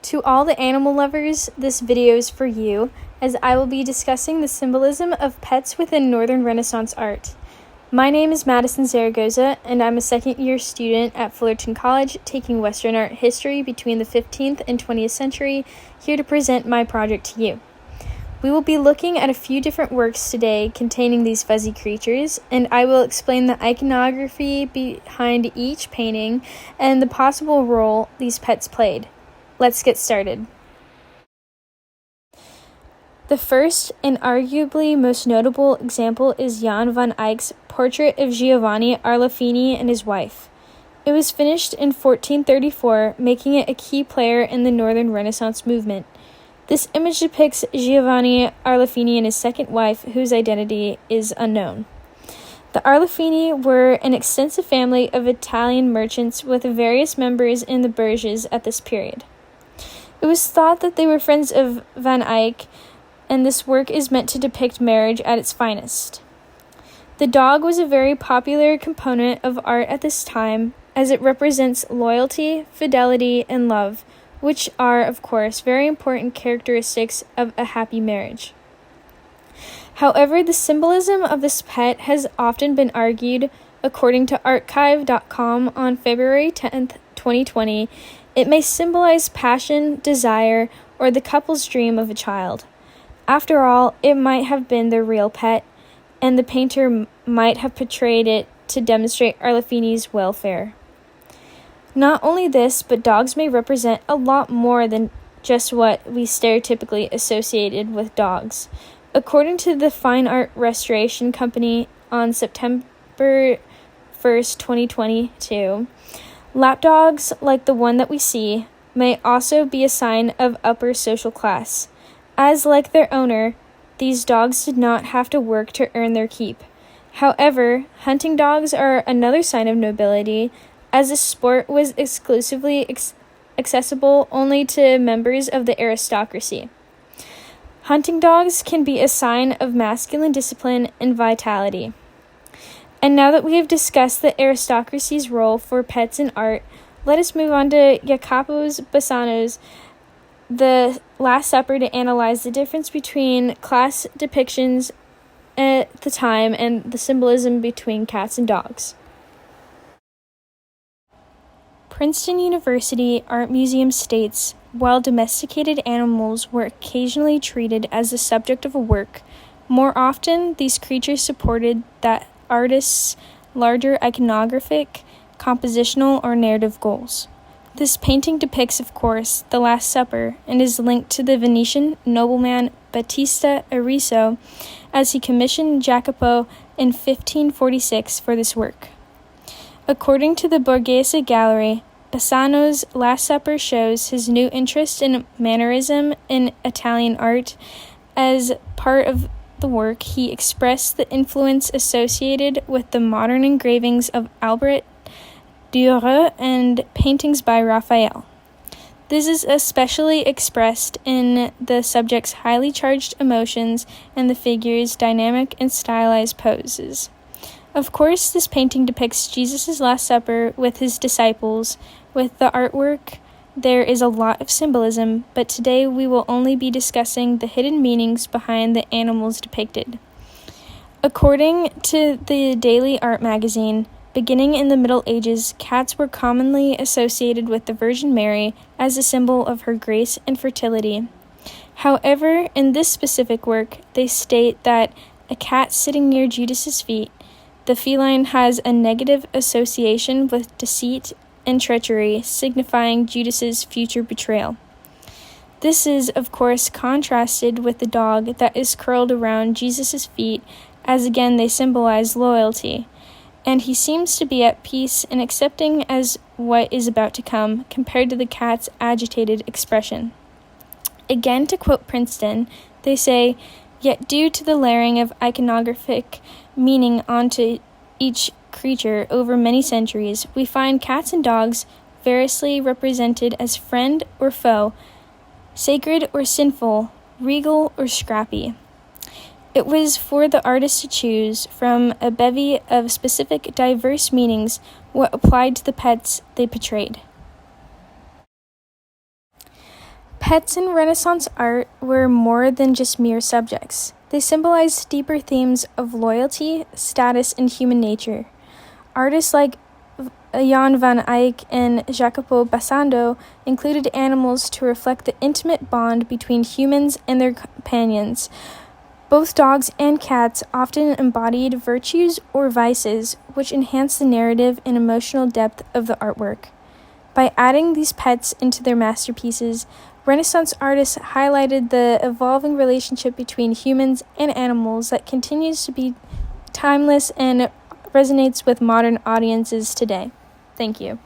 To all the animal lovers, this video is for you, as I will be discussing the symbolism of pets within Northern Renaissance art. My name is Madison Zaragoza, and I'm a second-year student at Fullerton College taking Western art history between the 15th and 20th century, here to present my project to you. We will be looking at a few different works today containing these fuzzy creatures, and I will explain the iconography behind each painting and the possible role these pets played. Let's get started. The first and arguably most notable example is Jan van Eyck's portrait of Giovanni Arlefini and his wife. It was finished in 1434, making it a key player in the Northern Renaissance movement. This image depicts Giovanni Arlefini and his second wife, whose identity is unknown. The Arlefini were an extensive family of Italian merchants with various members in the Borgias at this period. It was thought that they were friends of Van Eyck, and this work is meant to depict marriage at its finest. The dog was a very popular component of art at this time, as it represents loyalty, fidelity, and love, which are, of course, very important characteristics of a happy marriage. However, the symbolism of this pet has often been argued. According to archive.com on February 10th, 2020, it may symbolize passion, desire, or the couple's dream of a child. After all, it might have been their real pet, and the painter might have portrayed it to demonstrate Arlefini's welfare. Not only this, but dogs may represent a lot more than just what we stereotypically associated with dogs. According to the Fine Art Restoration Company on September 1st, 2022, lapdogs, like the one that we see, may also be a sign of upper social class, as like their owner, these dogs did not have to work to earn their keep. However, hunting dogs are another sign of nobility, as the sport was exclusively accessible only to members of the aristocracy. Hunting dogs can be a sign of masculine discipline and vitality. And now that we have discussed the aristocracy's role for pets in art, let us move on to Jacopo Bassano's The Last Supper to analyze the difference between class depictions at the time and the symbolism between cats and dogs. Princeton University Art Museum states, while domesticated animals were occasionally treated as the subject of a work, more often these creatures supported that artist's larger iconographic, compositional, or narrative goals. This painting depicts, of course, the Last Supper and is linked to the Venetian nobleman Battista Arezzo, as he commissioned Jacopo in 1546 for this work. According to the Borghese Gallery, Bassano's Last Supper shows his new interest in mannerism in Italian art. As part of the work, he expressed the influence associated with the modern engravings of Albert Dürer and paintings by Raphael. This is especially expressed in the subject's highly charged emotions and the figure's dynamic and stylized poses. Of course, this painting depicts Jesus' Last Supper with his disciples. With the artwork, there is a lot of symbolism, but today we will only be discussing the hidden meanings behind the animals depicted. According to the Daily Art magazine, beginning in the Middle Ages, cats were commonly associated with the Virgin Mary as a symbol of her grace and fertility. However, in this specific work, they state that a cat sitting near Judas's feet, the feline has a negative association with deceit and treachery, signifying Judas's future betrayal. This is, of course, contrasted with the dog that is curled around Jesus' feet, as again they symbolize loyalty, and he seems to be at peace and accepting as what is about to come, compared to the cat's agitated expression. Again, to quote Princeton, they say, "Yet due to the layering of iconographic meaning onto each creature over many centuries, we find cats and dogs variously represented as friend or foe, sacred or sinful, regal or scrappy." It was for the artist to choose from a bevy of specific diverse meanings what applied to the pets they portrayed. Pets in Renaissance art were more than just mere subjects. They symbolized deeper themes of loyalty, status, and human nature. Artists like Jan van Eyck and Jacopo Bassando included animals to reflect the intimate bond between humans and their companions. Both dogs and cats often embodied virtues or vices, which enhanced the narrative and emotional depth of the artwork. By adding these pets into their masterpieces, Renaissance artists highlighted the evolving relationship between humans and animals that continues to be timeless and resonates with modern audiences today. Thank you.